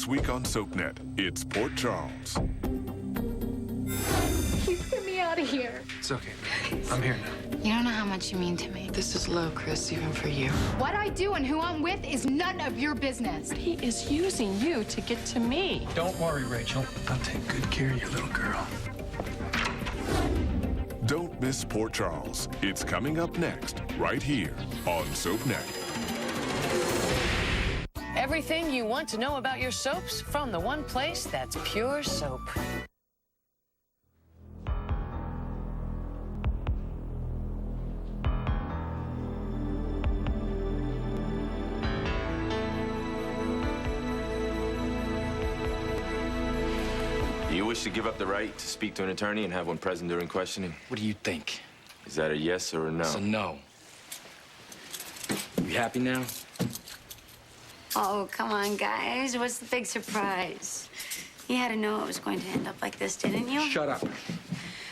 This week on SoapNet, it's Port Charles. Please get me out of here. It's okay, man. I'm here now. You don't know how much you mean to me. This is low, Chris, even for you. What I do and who I'm with is none of your business. He is using you to get to me. Don't worry, Rachel. I'll take good care of your little girl. Don't miss Port Charles. It's coming up next, right here on SoapNet. Everything you want to know about your soaps from the one place that's pure soap. You wish to give up the right to speak to an attorney and have one present during questioning? What do you think? Is that a yes or a no? It's a no. You happy now? Oh, come on, guys. What's the big surprise? You had to know it was going to end up like this, didn't you? Shut up.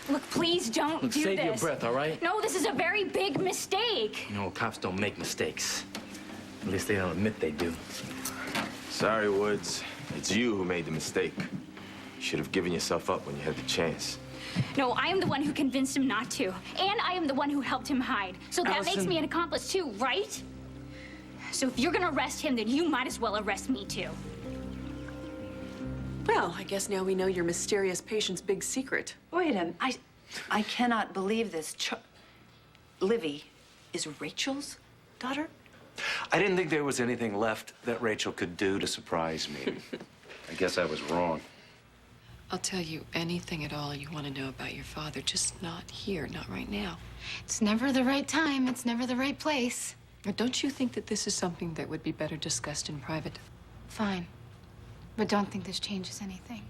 Look, please don't do Save this. your breath, all right? No, this is a very big mistake. You know, cops don't make mistakes. At least they don't admit they do. Sorry, Woods. It's you who made the mistake. You should have given yourself up when you had the chance. No, I am the one who convinced him not to. And I am the one who helped him hide. So that Allison. makes me an accomplice too, right? So if you're gonna arrest him, then you might as well arrest me too. Well, I guess now we know your mysterious patient's big secret. Wait a minute. I cannot believe this. Livy is Rachel's daughter? I didn't think there was anything left that Rachel could do to surprise me. I guess I was wrong. I'll tell you anything at all you want to know about your father, just not here, not right now. It's never the right time. It's never the right place. Or don't you think that this is something that would be better discussed in private? Fine. But don't think this changes anything.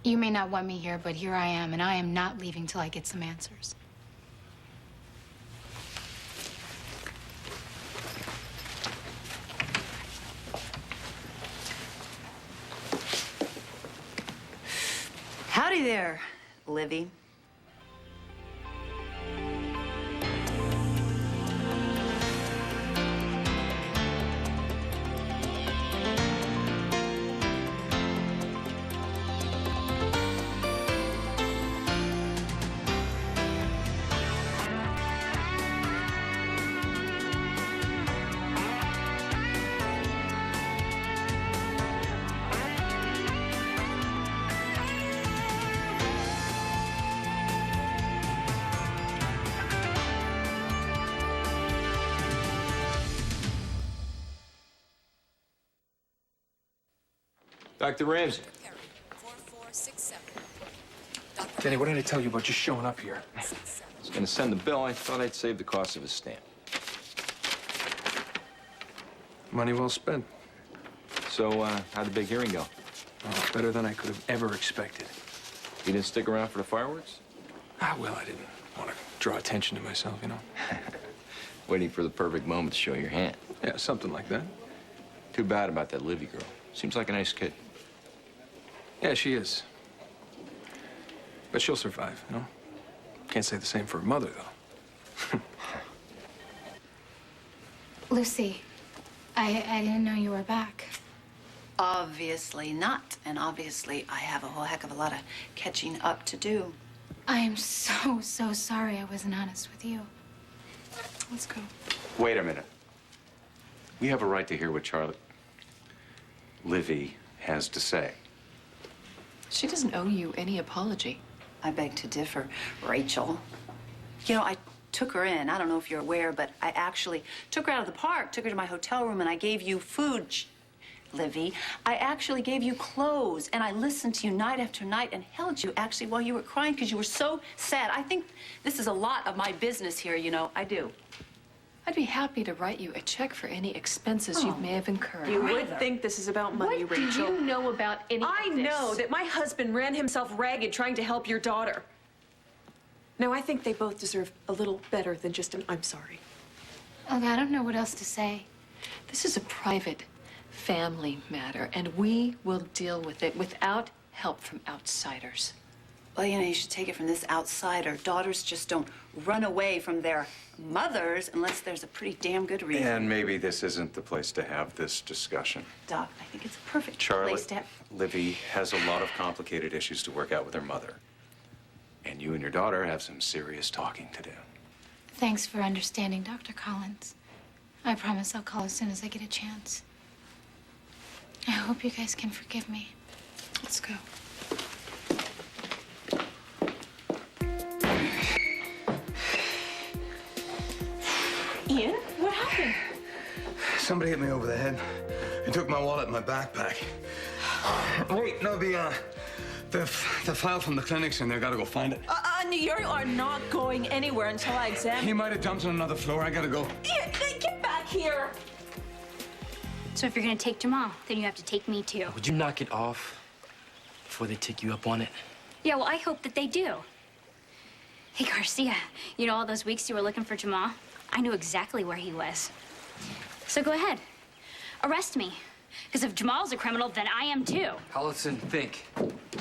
You may not want me here, but here I am, and I am not leaving till I get some answers. Howdy there, Livy. Dr. Ramsey. Danny, what did I tell you about just showing up here? I was going to send the bill. I thought I'd save the cost of a stamp. Money well spent. So, how'd the big hearing go? Oh, better than I could have ever expected. You didn't stick around for the fireworks? Well, I didn't want to draw attention to myself, you know? Waiting for the perfect moment to show your hand. Yeah, something like that. Too bad about that Livy girl. Seems like a nice kid. Yeah, she is. But she'll survive, you know? Can't say the same for her mother, though. Lucy, I didn't know you were back. Obviously not. And obviously, I have a whole heck of a lot of catching up to do. I am so sorry I wasn't honest with you. Let's go. Wait a minute. We have a right to hear what Livy has to say. She doesn't owe you any apology. I beg to differ, Rachel. You know, I took her in. I don't know if you're aware, but I actually took her out of the park, took her to my hotel room, and I gave you food, Livy. I actually gave you clothes, and I listened to you night after night and held you, actually, while you were crying because you were so sad. I think this is a lot of my business here, you know. I do. I'd be happy to write you a check for any expenses you may have incurred. You would think this is about money, What Rachel. do you know about any of I this? know that my husband ran himself ragged trying to help your daughter. Now, I think they both deserve a little better than just an I'm sorry. Look, I don't know what else to say. This is a private family matter, and we will deal with it without help from outsiders. Well, you know, you should take it from this outsider. Daughters just don't run away from their mothers unless there's a pretty damn good reason. And maybe this isn't the place to have this discussion. Doc, I think it's a perfect Charlotte, place to have... Livy has a lot of complicated issues to work out with her mother. And you and your daughter have some serious talking to do. Thanks for understanding, Dr. Collins. I promise I'll call as soon as I get a chance. I hope you guys can forgive me. Let's go. Ian, what happened? Somebody hit me over the head and took my wallet and my backpack. Wait, no, the file from the clinic's in there. Gotta go find it. You are not going anywhere until I examine. He might have jumped on another floor. I gotta go. Ian, get back here! So if you're gonna take Jamal, then you have to take me too. Would you knock it off before they take you up on it? Yeah, well, I hope that they do. Hey, Garcia, you know all those weeks you were looking for Jamal? I knew exactly where he was. So go ahead. Arrest me. Because if Jamal's a criminal, then I am too. Allison, think.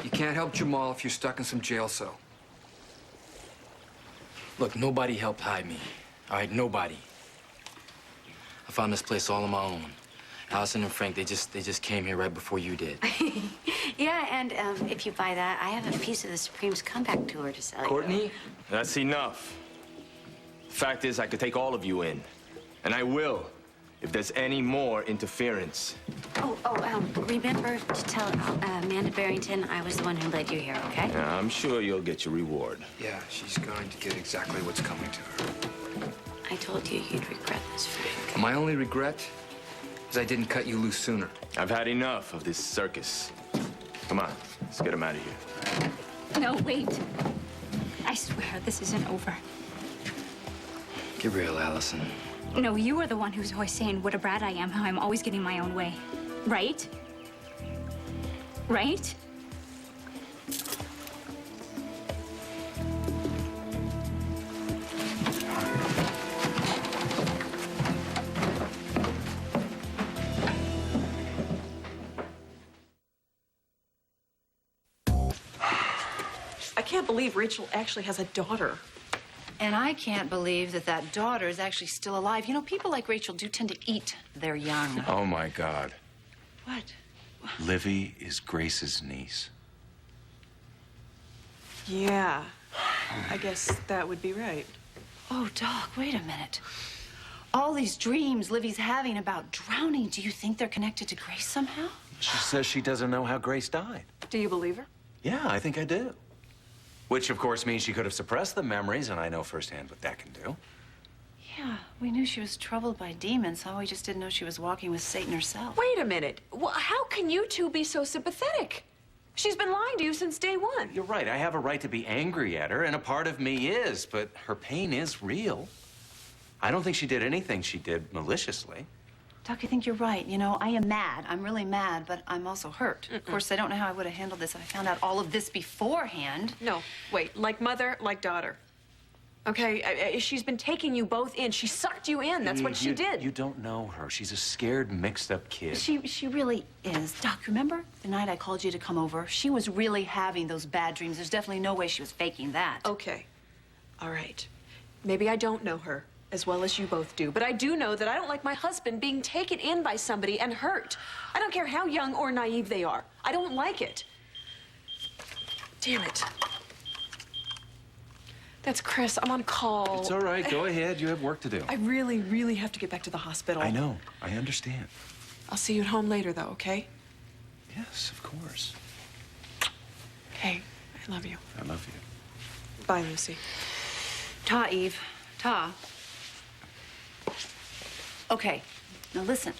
You can't help Jamal if you're stuck in some jail cell. Look, nobody helped hide me. All right, nobody. I found this place all on my own. Allison and Frank, they just came here right before you did. Yeah, and if you buy that, I have a piece of the Supreme's comeback tour to sell you. Courtney, that's enough. The fact is, I could take all of you in. And I will, if there's any more interference. Remember to tell Amanda Barrington I was the one who led you here, okay? Yeah, I'm sure you'll get your reward. Yeah, she's going to get exactly what's coming to her. I told you you'd regret this, Frank. My only regret is I didn't cut you loose sooner. I've had enough of this circus. Come on, let's get him out of here. No, wait. I swear this isn't over. Get real, Allison. No, you are the one who's always saying what a brat I am, how I'm always getting my own way. Right? Right? I can't believe Rachel actually has a daughter. And I can't believe that that daughter is actually still alive. You know, people like Rachel do tend to eat their young. Oh, my God. What? Livy is Grace's niece. Yeah, I guess that would be right. Oh, Doc, wait a minute. All these dreams Livy's having about drowning, do you think they're connected to Grace somehow? She says she doesn't know how Grace died. Do you believe her? Yeah, I think I do. Which, of course, means she could have suppressed the memories, and I know firsthand what that can do. Yeah, we knew she was troubled by demons. How we just didn't know she was walking with Satan herself. Wait a minute. Well, how can you two be so sympathetic? She's been lying to you since day one. You're right. I have a right to be angry at her, and a part of me is, but her pain is real. I don't think she did anything she did maliciously. Doc, I think you're right. You know, I am mad. I'm really mad, but I'm also hurt. Of course, I don't know how I would have handled this if I found out all of this beforehand. No, wait. Like mother, like daughter. Okay, she's been taking you both in. She sucked you in. That's what she did. You don't know her. She's a scared, mixed-up kid. She really is. Doc, remember the night I called you to come over? She was really having those bad dreams. There's definitely no way she was faking that. Okay. All right. Maybe I don't know her as well as you both do, but I do know that I don't like my husband being taken in by somebody and hurt. I don't care how young or naive they are. I don't like it. Damn it. That's Chris. I'm on call. It's all right. Go ahead. You have work to do. I really, really have to get back to the hospital. I know. I understand. I'll see you at home later, though, okay? Yes, of course. Okay. I love you. I love you. Bye, Lucy. Ta, Eve. Ta. Okay, now listen.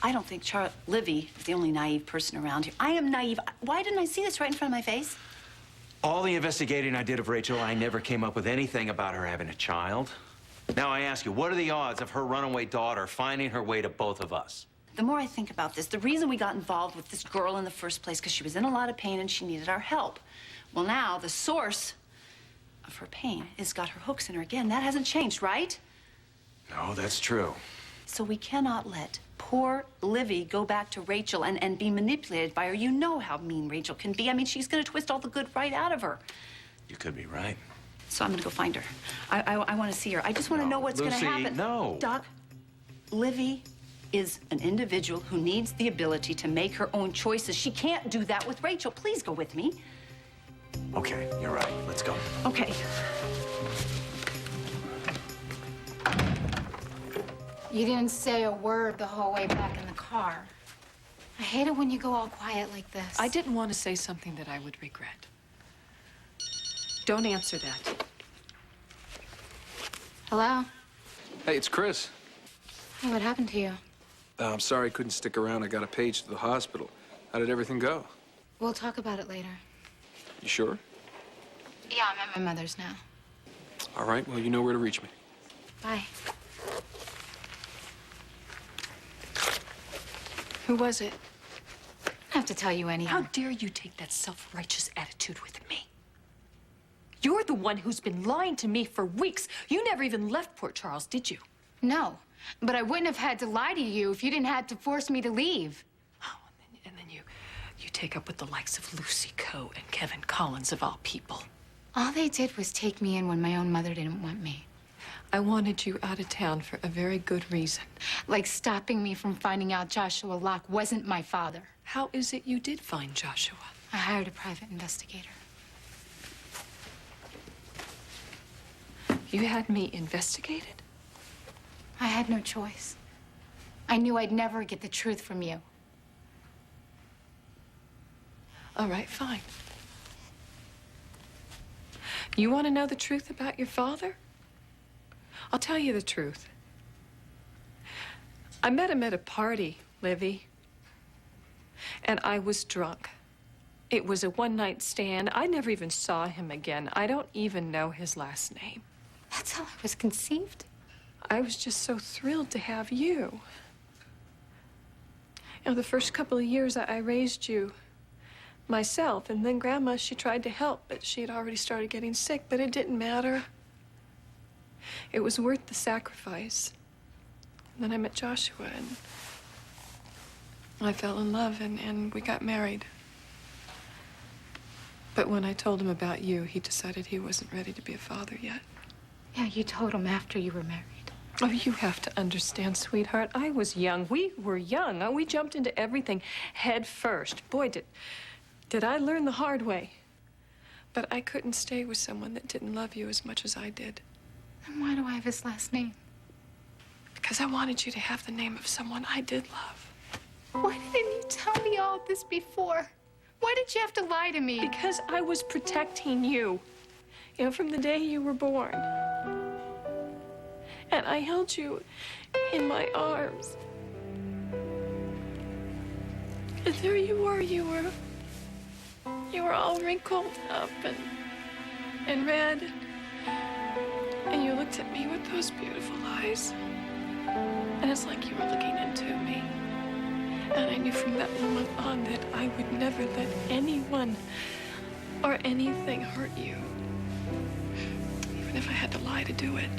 I don't think Livy is the only naive person around here. I am naive. Why didn't I see this right in front of my face? All the investigating I did of Rachel, I never came up with anything about her having a child. Now I ask you, what are the odds of her runaway daughter finding her way to both of us? The more I think about this, the reason we got involved with this girl in the first place, because she was in a lot of pain and she needed our help. Well, now the source of her pain has got her hooks in her again. That hasn't changed, right? No, that's true. So we cannot let poor poor Livy go back to Rachel and be manipulated by her. You know how mean Rachel can be. I mean, she's going to twist all the good right out of her. You could be right. So I'm going to go find her. I want to see her. I just want to know what's going to Lucy, happen. no. Doc, Livy is an individual who needs the ability to make her own choices. She can't do that with Rachel. Please go with me. Okay, you're right. Let's go. Okay. You didn't say a word the whole way back in the car. I hate it when you go all quiet like this. I didn't want to say something that I would regret. Don't answer that. Hello? Hey, it's Chris. Hey, what happened to you? I'm sorry I couldn't stick around. I got a page to the hospital. How did everything go? We'll talk about it later. You sure? Yeah, I'm at my mother's now. All right, well, you know where to reach me. Bye. Who was it? I don't have to tell you anything. How dare you take that self-righteous attitude with me? You're the one who's been lying to me for weeks. You never even left Port Charles, did you? No, but I wouldn't have had to lie to you if you didn't have to force me to leave. Oh, and then you take up with the likes of Lucy Coe and Kevin Collins, of all people. All they did was take me in when my own mother didn't want me. I wanted you out of town for a very good reason. Like stopping me from finding out Joshua Locke wasn't my father. How is it you did find Joshua? I hired a private investigator. You had me investigated? I had no choice. I knew I'd never get the truth from you. All right, fine. You want to know the truth about your father? I'll tell you the truth. I met him at a party, Livy. And I was drunk. It was a one-night stand. I never even saw him again. I don't even know his last name. That's how I was conceived. I was just so thrilled to have you. You know, the first couple of years I raised you myself, and then Grandma, she tried to help, but she had already started getting sick, but it didn't matter. It was worth the sacrifice. And then I met Joshua, and I fell in love, and we got married. But when I told him about you, he decided he wasn't ready to be a father yet. Yeah, you told him after you were married. Oh, you have to understand, sweetheart. I was young. We were young. We jumped into everything head first. Boy, did I learn the hard way. But I couldn't stay with someone that didn't love you as much as I did. Then why do I have his last name? Because I wanted you to have the name of someone I did love. Why didn't you tell me all this before? Why did you have to lie to me? Because I was protecting you. You know, from the day you were born. And I held you in my arms. And there you were all wrinkled up and red. And you looked at me with those beautiful eyes. And it's like you were looking into me. And I knew from that moment on that I would never let anyone or anything hurt you. Even if I had to lie to do it.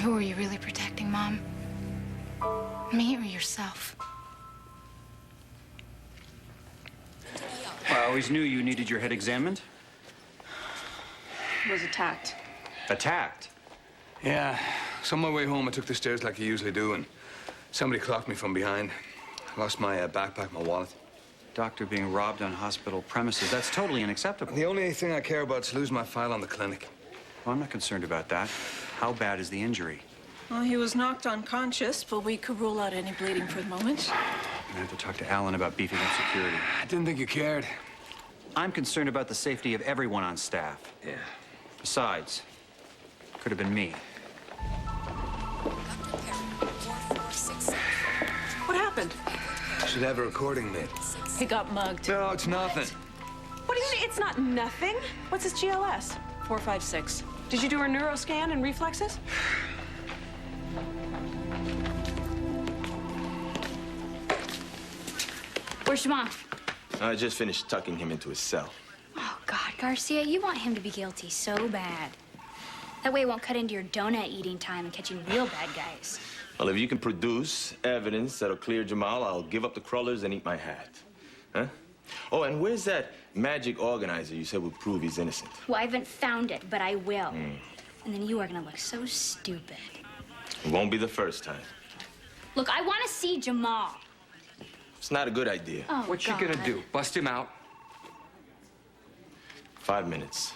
Who are you really protecting, Mom? Me or yourself? I always knew you needed your head examined. Was attacked. Attacked? Yeah. So on my way home, I took the stairs like I usually do, and somebody clocked me from behind. I lost my backpack, my wallet. Doctor being robbed on hospital premises, that's totally unacceptable. The only thing I care about is losing my file on the clinic. Well, I'm not concerned about that. How bad is the injury? Well, he was knocked unconscious, but we could rule out any bleeding for the moment. I have to talk to Alan about beefing up security. I didn't think you cared. I'm concerned about the safety of everyone on staff. Yeah. Besides, could have been me. What happened? Should have a recording made. He got mugged. No, it's nothing. What do you mean it's not nothing? What's his GLS? 456. Did you do a neuroscan and reflexes? Where's your mom? I just finished tucking him into his cell. Oh, God, Garcia, you want him to be guilty so bad. That way it won't cut into your donut eating time and catching real bad guys. Well, if you can produce evidence that'll clear Jamal, I'll give up the crullers and eat my hat. Huh? Oh, and where's that magic organizer you said would prove he's innocent? Well, I haven't found it, but I will. And then you are gonna look so stupid. It won't be the first time. Look, I want to see Jamal. It's not a good idea. Oh, What you gonna do? Bust him out? 5 minutes.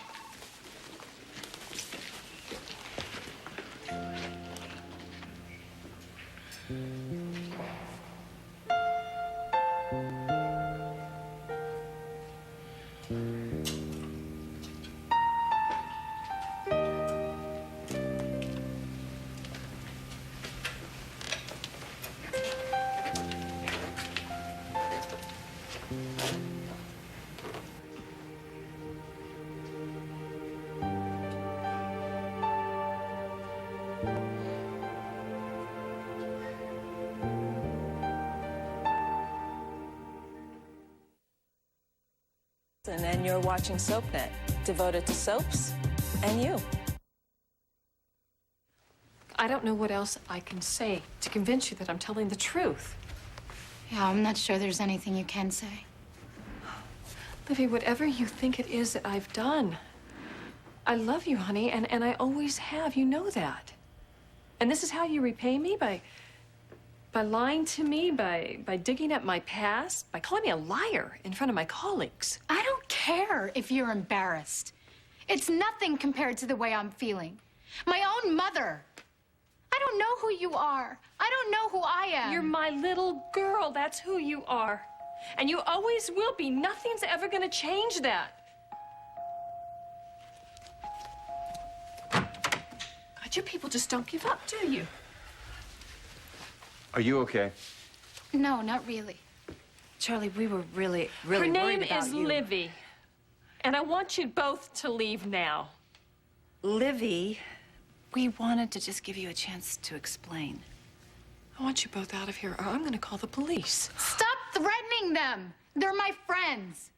And you're watching SoapNet, devoted to soaps and you. I don't know what else I can say to convince you that I'm telling the truth. Yeah, I'm not sure there's anything you can say. Livy, whatever you think it is that I've done, I love you, honey, and I always have. You know that. And this is how you repay me? By lying to me, by digging up my past, by calling me a liar in front of my colleagues. I don't care if you're embarrassed. It's nothing compared to the way I'm feeling. My own mother. I don't know who you are. I don't know who I am. You're my little girl. That's who you are. And you always will be. Nothing's ever gonna change that. God, you people just don't give up, do you? Are you okay? No, not really. Charlie, we were really Her name worried about is you. Livy. And I want you both to leave now. Livy, we wanted to just give you a chance to explain. I want you both out of here, or I'm gonna call the police. Stop threatening them. They're my friends.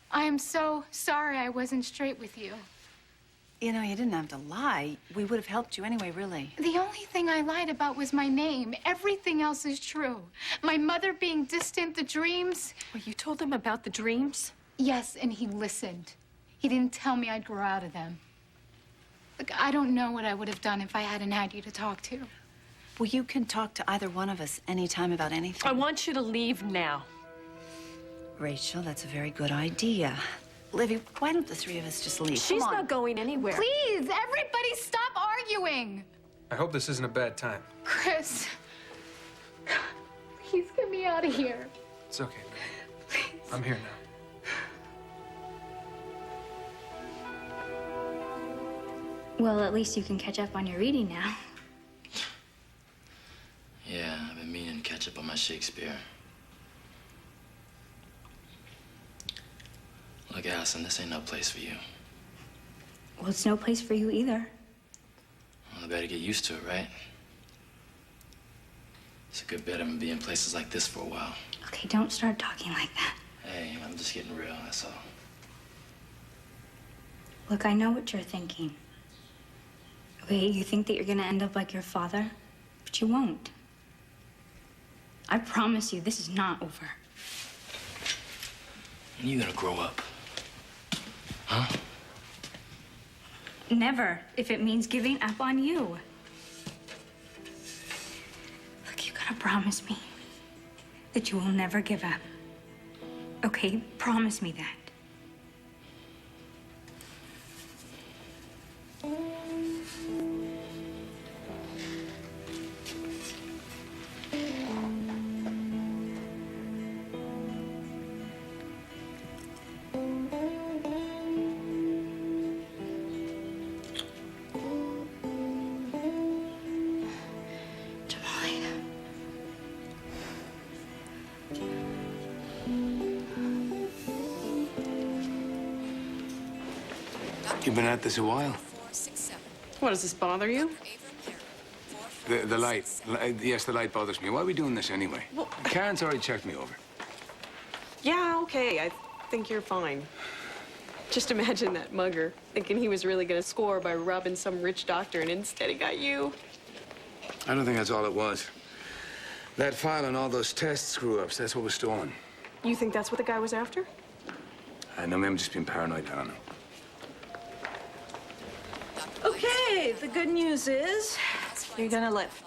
I am so sorry I wasn't straight with you. You know, you didn't have to lie. We would have helped you anyway, really. The only thing I lied about was my name. Everything else is true. My mother being distant, the dreams. Well, you told them about the dreams? Yes, and he listened. He didn't tell me I'd grow out of them. Look, I don't know what I would have done if I hadn't had you to talk to. Well, you can talk to either one of us anytime about anything. I want you to leave now. Rachel, that's a very good idea. Livy, why don't the three of us just leave? She's Come on. not going anywhere. Please, everybody stop arguing. I hope this isn't a bad time. Chris, please get me out of here. It's okay, man. Please. I'm here now. Well, at least you can catch up on your reading now. Yeah, I've been meaning to catch up on my Shakespeare. Look, Allison, this ain't no place for you. Well, it's no place for you either. Well, I better get used to it, right? It's a good bet I'm gonna be in places like this for a while. Okay, don't start talking like that. Hey, I'm just getting real, that's all. Look, I know what you're thinking. Okay, you think that you're gonna end up like your father, but you won't. I promise you, this is not over. When are you gonna grow up? Huh? Never, if it means giving up on you. Look, you gotta promise me that you will never give up. Okay, promise me that. You've been at this a while. What, does this bother you? The light. Yes, the light bothers me. Why are we doing this anyway? Well, Karen's already checked me over. yeah, okay, I think you're fine. Just imagine that mugger thinking he was really gonna score by robbing some rich doctor, and instead he got you. I don't think that's all it was. That file and all those test screw-ups, that's what was stolen. You think that's what the guy was after? I know, maybe I'm just being paranoid. I don't know. Okay, the good news is you're gonna live.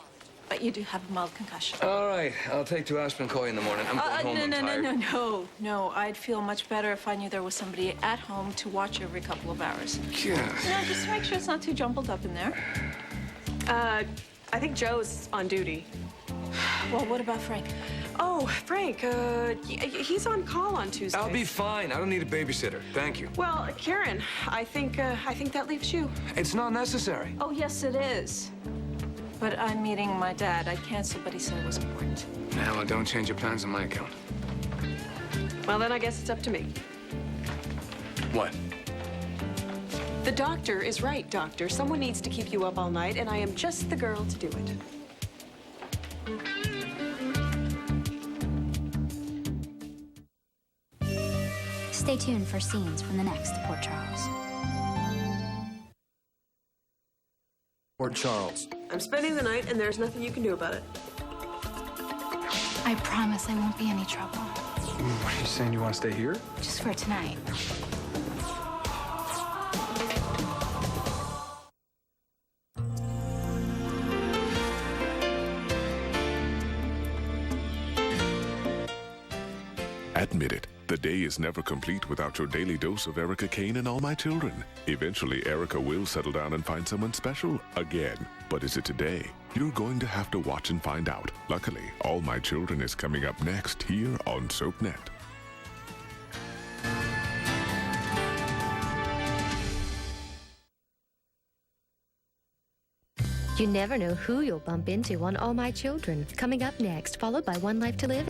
But you do have a mild concussion. All right, I'll take 2 aspirin and call you in the morning. I'm going home, I'm tired. No. I'd feel much better if I knew there was somebody at home to watch every couple of hours. Yeah. Just make sure it's not too jumbled up in there. I think Joe's on duty. Well, what about Frank? Oh, Frank, he's on call on Tuesday. I'll be fine. I don't need a babysitter. Thank you. Well, Karen, I think that leaves you. It's not necessary. Oh, yes, it is. But I'm meeting my dad. I canceled, but he said it was important. Now, well, don't change your plans on my account. Well, then I guess it's up to me. What? The doctor is right, Doctor. Someone needs to keep you up all night, and I am just the girl to do it. Stay tuned for scenes from the next Port Charles. Port Charles. I'm spending the night, and there's nothing you can do about it. I promise I won't be any trouble. What are you saying? You want to stay here? Just for tonight. Admit it, the day is never complete without your daily dose of Erica Kane and All My Children. Eventually, Erica will settle down and find someone special again. But is it today? You're going to have to watch and find out. Luckily, All My Children is coming up next here on SoapNet. You never know who you'll bump into on All My Children. Coming up next, followed by One Life to Live.